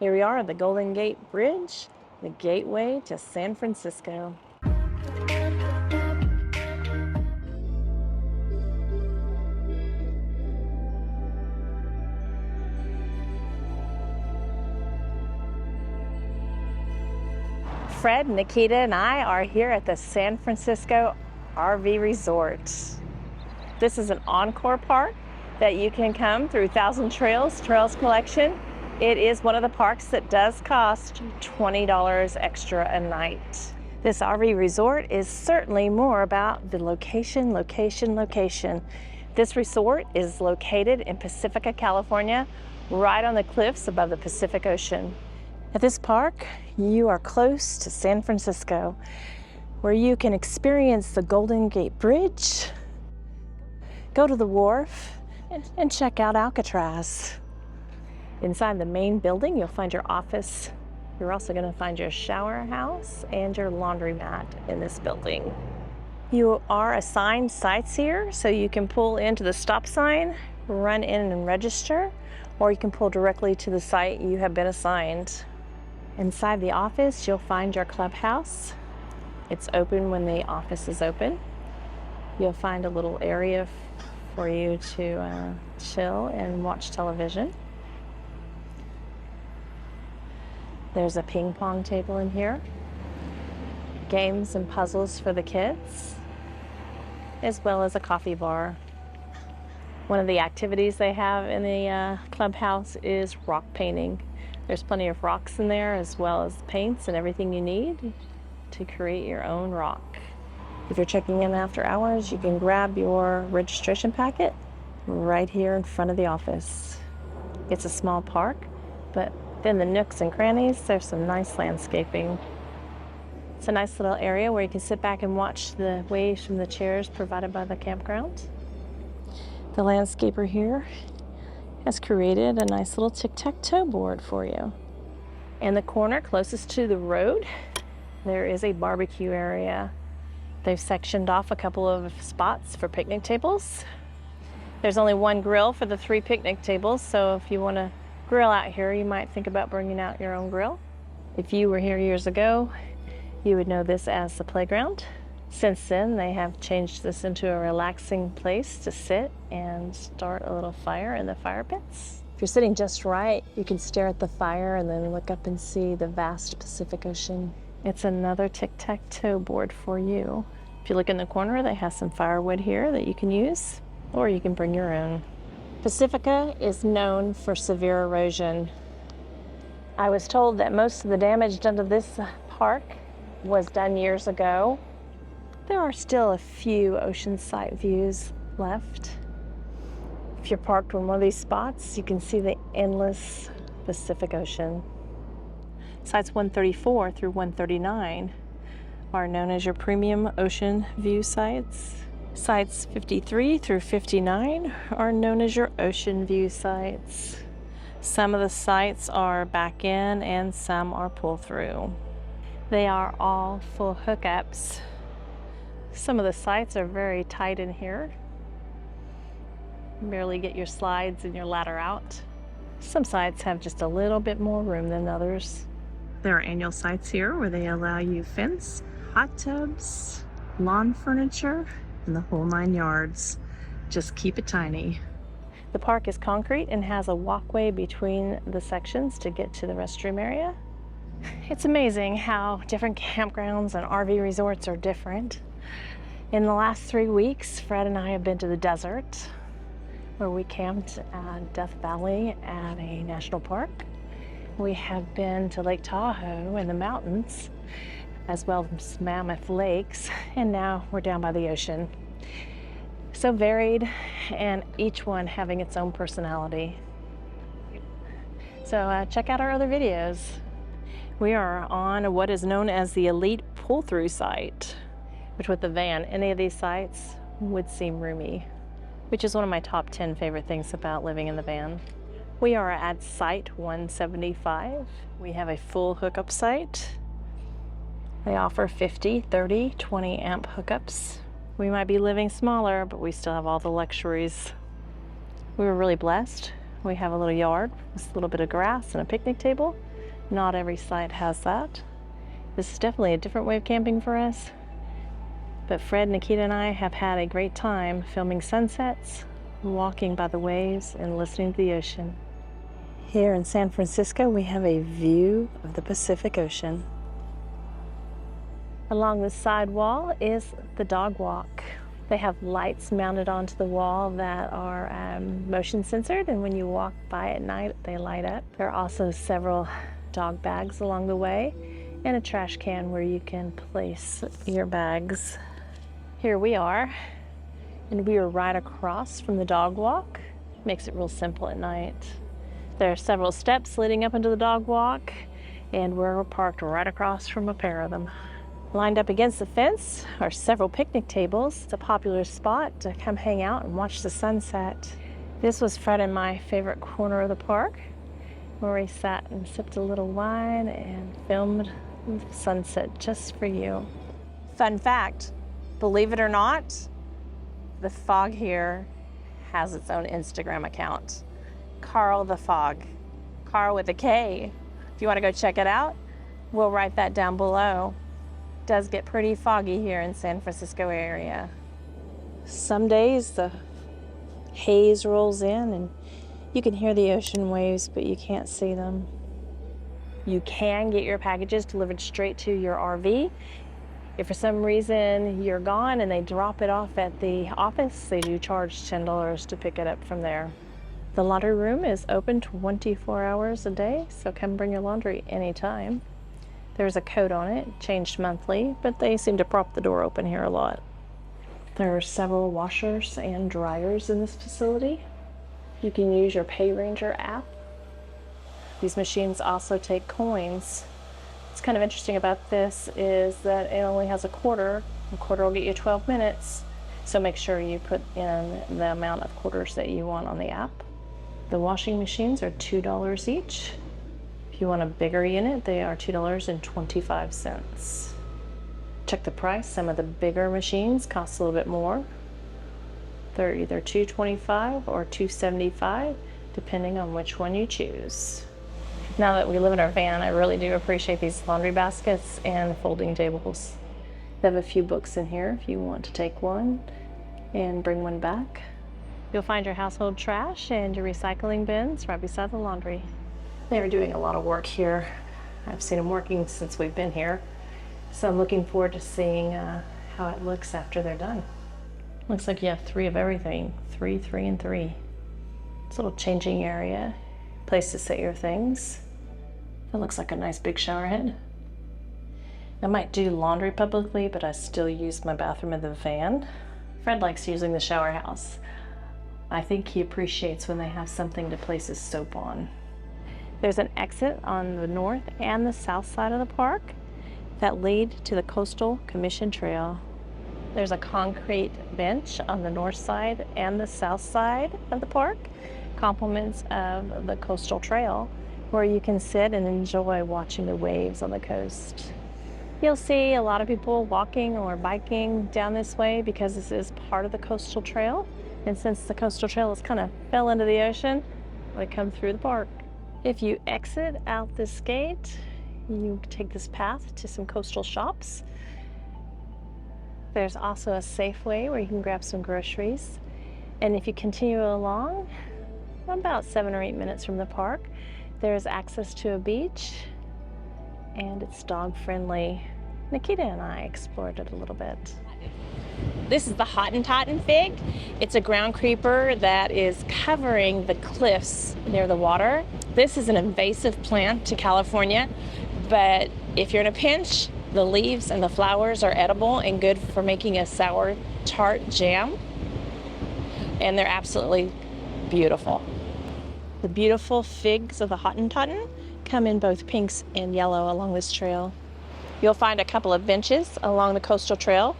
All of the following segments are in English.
Here we are at the Golden Gate Bridge, the gateway to San Francisco. Fred, Nikita, and I are here at the San Francisco RV Resort. This is an encore park that you can come through Thousand Trails Collection. It is one of the parks that does cost $20 extra a night. This RV resort is certainly more about the location. This resort is located in Pacifica, California, right on the cliffs above the Pacific Ocean. At this park, you are close to San Francisco, where you can experience the Golden Gate Bridge, go to the wharf, and check out Alcatraz. Inside the main building, you'll find your office. You're also going to find your shower house and your laundromat in this building. You are assigned sites here, so you can pull into the stop sign, run in and register, or you can pull directly to the site you have been assigned. Inside the office, you'll find your clubhouse. It's open when the office is open. You'll find a little area for you to chill and watch television. There's a ping pong table in here, games and puzzles for the kids, as well as a coffee bar. One of the activities they have in the clubhouse is rock painting. There's plenty of rocks in there, as well as paints and everything you need to create your own rock. If you're checking in after hours, you can grab your registration packet right here in front of the office. It's a small park, but in the nooks and crannies, there's some nice landscaping. It's a nice little area where you can sit back and watch the waves from the chairs provided by the campground. The landscaper here has created a nice little tic-tac-toe board for you. In the corner closest to the road, there is a barbecue area. They've sectioned off a couple of spots for picnic tables. There's only one grill for the 3 picnic tables, so if you want to grill out here, you might think about bringing out your own grill. If you were here years ago, you would know this as the playground. Since then, they have changed this into a relaxing place to sit and start a little fire in the fire pits. If you're sitting just right, you can stare at the fire and then look up and see the vast Pacific Ocean. It's another tic-tac-toe board for you. If you look in the corner, they have some firewood here that you can use, or you can bring your own. Pacifica is known for severe erosion. I was told that most of the damage done to this park was done years ago. There are still a few oceanside views left. If you're parked on one of these spots, you can see the endless Pacific Ocean. Sites 134 through 139 are known as your premium ocean view sites. Sites 53 through 59 are known as your ocean view sites. Some of the sites are back in and some are pull through. They are all full hookups. Some of the sites are very tight in here. You barely get your slides and your ladder out. Some sites have just a little bit more room than others. There are annual sites here where they allow you fence, hot tubs, lawn furniture, and the whole 9 yards. Just keep it tiny. The park is concrete and has a walkway between the sections to get to the restroom area. It's amazing how different campgrounds and RV resorts are different. In the last 3 weeks, Fred and I have been to the desert, where we camped at Death Valley at a national park. We have been to Lake Tahoe in the mountains, as well as Mammoth Lakes, and now we're down by the ocean. So varied, and each one having its own personality. So check out our other videos. We are on what is known as the elite pull-through site, which with the van, any of these sites would seem roomy, which is one of my top 10 favorite things about living in the van. We are at site 175. We have a full hookup site. They offer 50, 30, 20 amp hookups. We might be living smaller, but we still have all the luxuries. We were really blessed. We have a little yard with a little bit of grass and a picnic table. Not every site has that. This is definitely a different way of camping for us. But Fred, Nikita, and I have had a great time filming sunsets, walking by the waves, and listening to the ocean. Here in San Francisco, we have a view of the Pacific Ocean. Along the side wall is the dog walk. They have lights mounted onto the wall that are motion censored, and when you walk by at night, they light up. There are also several dog bags along the way and a trash can where you can place your bags. Here we are, and we are right across from the dog walk. Makes it real simple at night. There are several steps leading up into the dog walk, and we're parked right across from a pair of them. Lined up against the fence are several picnic tables. It's a popular spot to come hang out and watch the sunset. This was Fred and my favorite corner of the park, where we sat and sipped a little wine and filmed the sunset just for you. Fun fact, believe it or not, the Fog here has its own Instagram account. Karl the Fog. Karl with a K. If you want to go check it out, we'll write that down below. It does get pretty foggy here in San Francisco area. Some days the haze rolls in and you can hear the ocean waves, but you can't see them. You can get your packages delivered straight to your RV. If for some reason you're gone and they drop it off at the office, they do charge $10 to pick it up from there. The laundry room is open 24 hours a day, so come bring your laundry anytime. There's a code on it, changed monthly, but they seem to prop the door open here a lot. There are several washers and dryers in this facility. You can use your PayRanger app. These machines also take coins. What's kind of interesting about this is that it only has a quarter. A quarter will get you 12 minutes, so make sure you put in the amount of quarters that you want on the app. The washing machines are $2 each. If you want a bigger unit, they are $2.25. Check the price. Some of the bigger machines cost a little bit more. They're either $2.25 or $2.75, depending on which one you choose. Now that we live in our van, I really do appreciate these laundry baskets and folding tables. They have a few books in here if you want to take one and bring one back. You'll find your household trash and your recycling bins right beside the laundry. They're doing a lot of work here. I've seen them working since we've been here, so I'm looking forward to seeing how it looks after they're done. Looks like you have 3 of everything. 3, 3, and 3. It's a little changing area, place to set your things. It looks like a nice big shower head. I might do laundry publicly, but I still use my bathroom in the van. Fred likes using the shower house. I think he appreciates when they have something to place his soap on. There's an exit on the north and the south side of the park that lead to the Coastal Commission Trail. There's a concrete bench on the north side and the south side of the park, compliments of the Coastal Trail, where you can sit and enjoy watching the waves on the coast. You'll see a lot of people walking or biking down this way because this is part of the Coastal Trail. And since the Coastal Trail has kind of fell into the ocean, they come through the park. If you exit out this gate, you take this path to some coastal shops. There's also a Safeway where you can grab some groceries. And if you continue along, about 7 or 8 minutes from the park, there's access to a beach, and it's dog friendly. Nikita and I explored it a little bit. This is the Hottentotten fig. It's a ground creeper that is covering the cliffs near the water. This is an invasive plant to California, but if you're in a pinch, the leaves and the flowers are edible and good for making a sour tart jam. And they're absolutely beautiful. The beautiful figs of the Hottentotten come in both pinks and yellow along this trail. You'll find a couple of benches along the coastal trail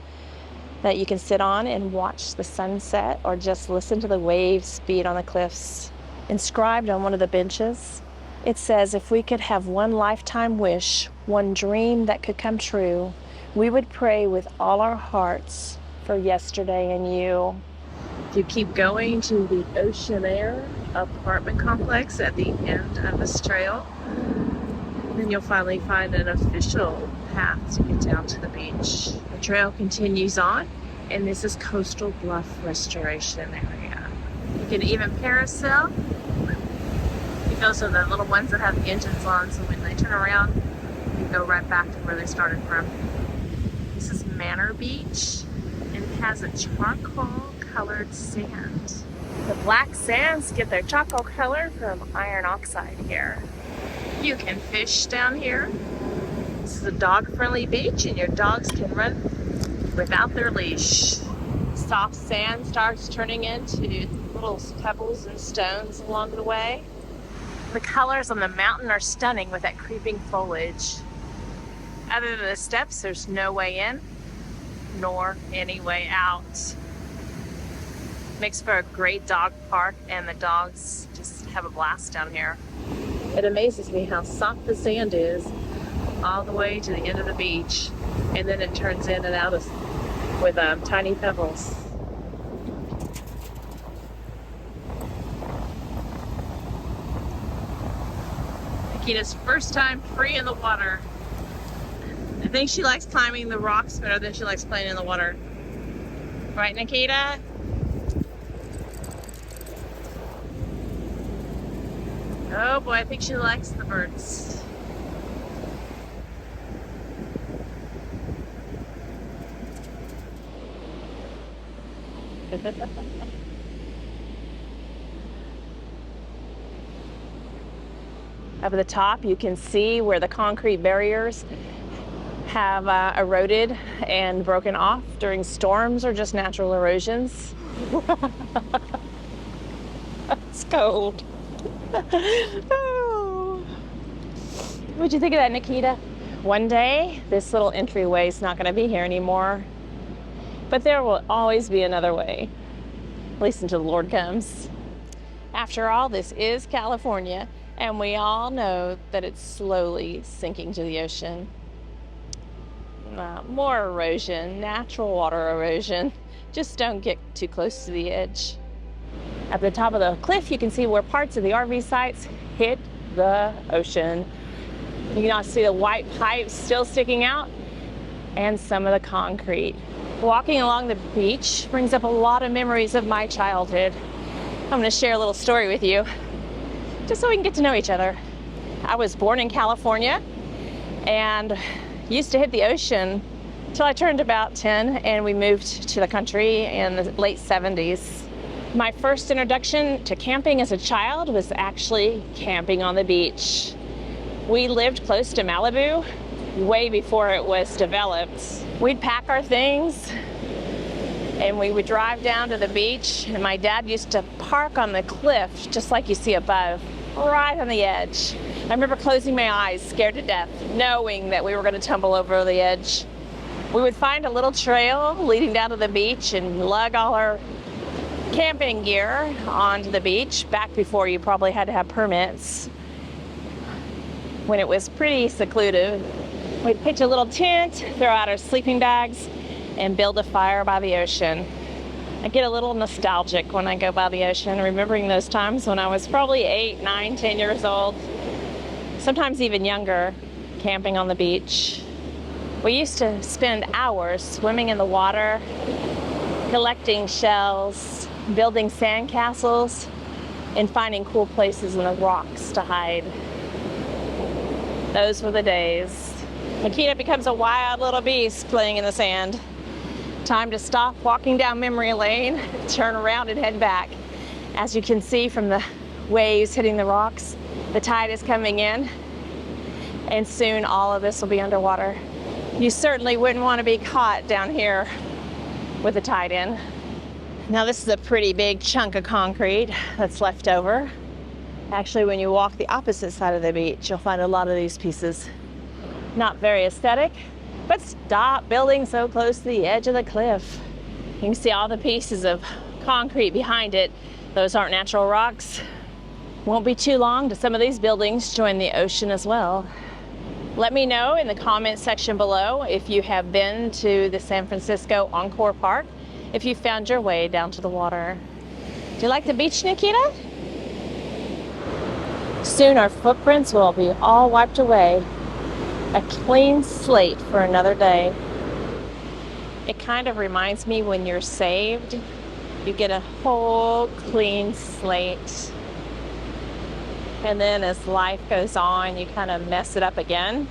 that you can sit on and watch the sunset or just listen to the waves beat on the cliffs. Inscribed on one of the benches, it says, if we could have one lifetime wish, one dream that could come true, we would pray with all our hearts for yesterday and you. If you keep going to the Ocean Air apartment complex at the end of this trail, Then you'll finally find an official path to get down to the beach. The trail continues on, and this is Coastal Bluff Restoration Area. You can even parasail. Those are the little ones that have the engines on, so when they turn around, you go right back to where they started from. This is Manor Beach, and it has a charcoal-colored sand. The black sands get their charcoal color from iron oxide here. You can fish down here. This is a dog-friendly beach, and your dogs can run without their leash. Soft sand starts turning into little pebbles and stones along the way. The colors on the mountain are stunning with that creeping foliage. Other than the steps, there's no way in, nor any way out. Makes for a great dog park, and the dogs just have a blast down here. It amazes me how soft the sand is all the way to the end of the beach, and then it turns in and out with tiny pebbles. Nikita's first time free in the water. I think she likes climbing the rocks better than she likes playing in the water. Right, Nikita? Oh boy, I think she likes the birds. Up at the top, you can see where the concrete barriers have eroded and broken off during storms or just natural erosions. It's cold. Oh. What'd you think of that, Nikita? One day, this little entryway is not going to be here anymore. But there will always be another way, at least until the Lord comes. After all, this is California, and we all know that it's slowly sinking to the ocean. More erosion, natural water erosion. Just don't get too close to the edge. At the top of the cliff, you can see where parts of the RV sites hit the ocean. You can also see the white pipes still sticking out and some of the concrete. Walking along the beach brings up a lot of memories of my childhood. I'm going to share a little story with you, just so we can get to know each other. I was born in California and used to hit the ocean till I turned about 10, and we moved to the country in the late 70s. My first introduction to camping as a child was actually camping on the beach. We lived close to Malibu way before it was developed. We'd pack our things and we would drive down to the beach, and my dad used to park on the cliff just like you see above, right on the edge. I remember closing my eyes, scared to death, knowing that we were going to tumble over the edge. We would find a little trail leading down to the beach and lug all our camping gear onto the beach, back before you probably had to have permits, when it was pretty secluded. We'd pitch a little tent, throw out our sleeping bags, and build a fire by the ocean. I get a little nostalgic when I go by the ocean, remembering those times when I was probably 8, 9, 10 years old, sometimes even younger, camping on the beach. We used to spend hours swimming in the water, collecting shells, building sandcastles, and finding cool places in the rocks to hide. Those were the days. Nikita becomes a wild little beast playing in the sand. Time to stop walking down memory lane, turn around and head back. As you can see from the waves hitting the rocks, the tide is coming in, and soon all of this will be underwater. You certainly wouldn't want to be caught down here with the tide in. Now this is a pretty big chunk of concrete that's left over. Actually, when you walk the opposite side of the beach, you'll find a lot of these pieces. Not very aesthetic, but stop building so close to the edge of the cliff. You can see all the pieces of concrete behind it. Those aren't natural rocks. Won't be too long till some of these buildings join the ocean as well. Let me know in the comment section below if you have been to the San Francisco Encore Park, if you found your way down to the water. Do you like the beach, Nikita? Soon our footprints will be all wiped away. A clean slate for another day. It kind of reminds me when you're saved, you get a whole clean slate. And then as life goes on, you kind of mess it up again.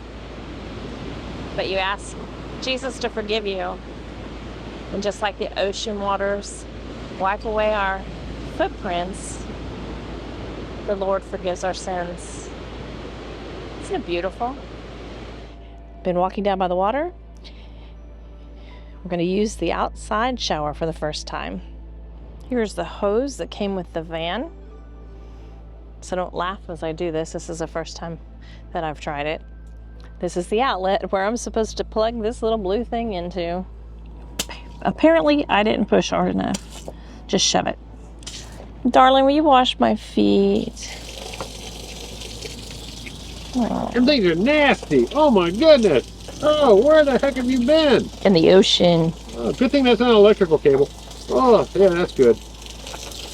But you ask Jesus to forgive you. And just like the ocean waters wipe away our footprints, the Lord forgives our sins. Isn't it beautiful? Been walking down by the water. We're going to use the outside shower for the first time. Here's the hose that came with the van. So don't laugh as I do this. This is the first time that I've tried it. This is the outlet where I'm supposed to plug this little blue thing into. Apparently, I didn't push hard enough. Just shove it. Darling, will you wash my feet? Oh. Them things are nasty. Oh my goodness. Oh, where the heck have you been? In the ocean. Oh, good thing that's not an electrical cable. Oh, yeah, that's good.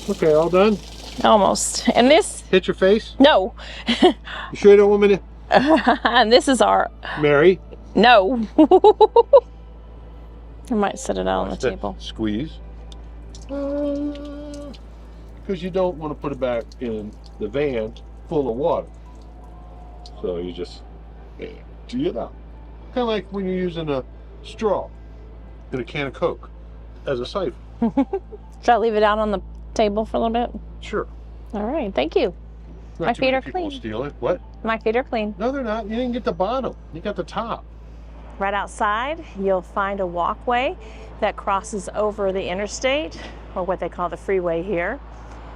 Okay, all done? Almost. And this... Hit your face? No. You sure you don't want me to... And this is our... Mary? No. I might set it out on the table. Squeeze. Because you don't want to put it back in the van full of water. So you just empty it out. Kind of like when you're using a straw in a can of Coke as a siphon. Should I leave it out on the table for a little bit? Sure. All right, thank you. Not My too feet many are people clean. Steal it. What? My feet are clean. No, they're not. You didn't get the bottom. You got the top. Right outside, you'll find a walkway that crosses over the interstate, or what they call the freeway here.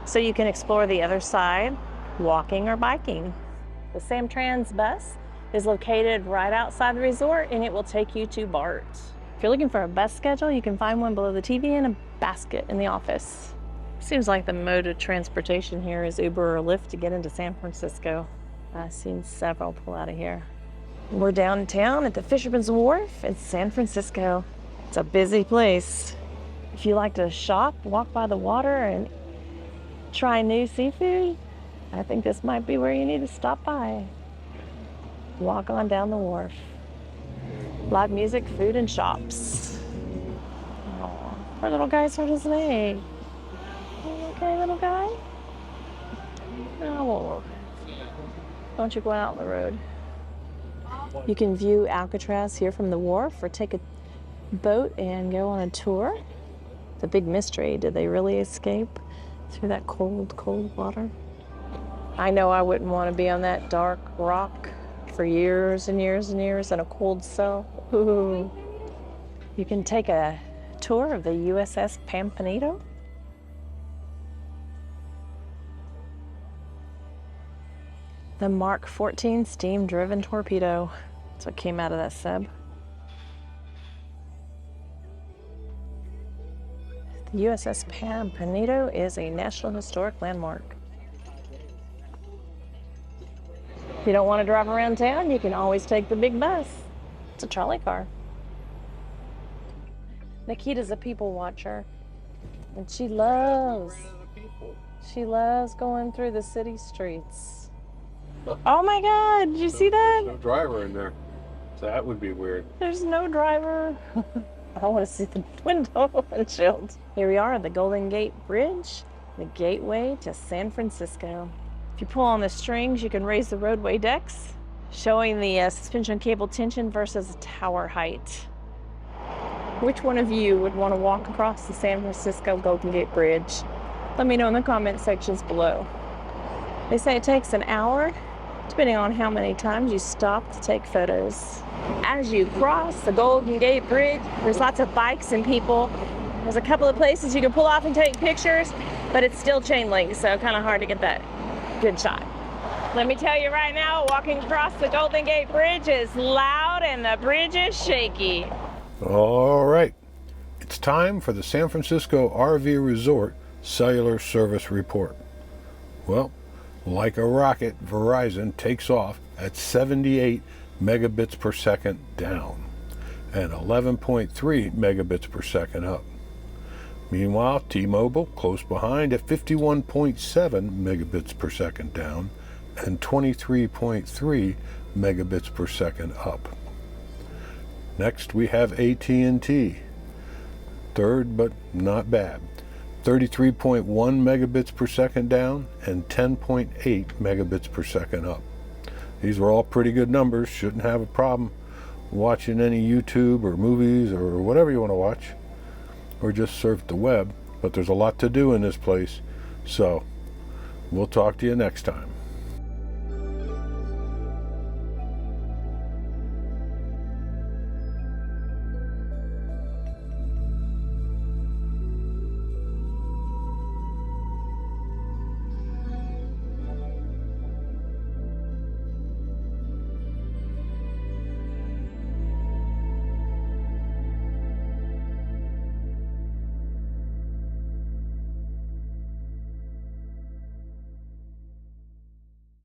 So you can explore the other side, walking or biking. The Samtrans bus is located right outside the resort, and it will take you to BART. If you're looking for a bus schedule, you can find one below the TV in a basket in the office. Seems like the mode of transportation here is Uber or Lyft to get into San Francisco. I've seen several pull out of here. We're downtown at the Fisherman's Wharf in San Francisco. It's a busy place. If you like to shop, walk by the water, and try new seafood, I think this might be where you need to stop by. Walk on down the wharf. Live music, food, and shops. Oh, our little guy's hurt his leg. Are you okay, little guy? No. Don't you go out on the road. You can view Alcatraz here from the wharf, or take a boat and go on a tour. The big mystery, did they really escape through that cold, cold water? I know I wouldn't want to be on that dark rock for years and years and years in a cold cell. Ooh. You can take a tour of the USS Pampanito. The Mark 14 steam-driven torpedo. That's what came out of that sub. The USS Pampanito is a National Historic Landmark. If you don't want to drive around town, you can always take the big bus. It's a trolley car. Nikita's a people watcher, and she loves going through the city streets. Oh my God, did you see that? There's no driver in there. So that would be weird. There's no driver. I want to see the window windshield. Here we are at the Golden Gate Bridge, the gateway to San Francisco. If you pull on the strings, you can raise the roadway decks, showing the suspension cable tension versus tower height. Which one of you would want to walk across the San Francisco Golden Gate Bridge? Let me know in the comment sections below. They say it takes an hour, depending on how many times you stop to take photos. As you cross the Golden Gate Bridge, there's lots of bikes and people. There's a couple of places you can pull off and take pictures, but it's still chain link, so kind of hard to get that good shot. Let me tell you right now, walking across the Golden Gate Bridge is loud and the bridge is shaky. All right, it's time for the San Francisco RV Resort Cellular Service Report. Well, like a rocket, Verizon takes off at 78 megabits per second down and 11.3 megabits per second up. Meanwhile, T-Mobile close behind at 51.7 megabits per second down and 23.3 megabits per second up. Next we have AT&T, third but not bad, 33.1 megabits per second down and 10.8 megabits per second up. These were all pretty good numbers. Shouldn't have a problem watching any YouTube or movies or whatever you want to watch, or just surf the web. But there's a lot to do in this place, so we'll talk to you next time.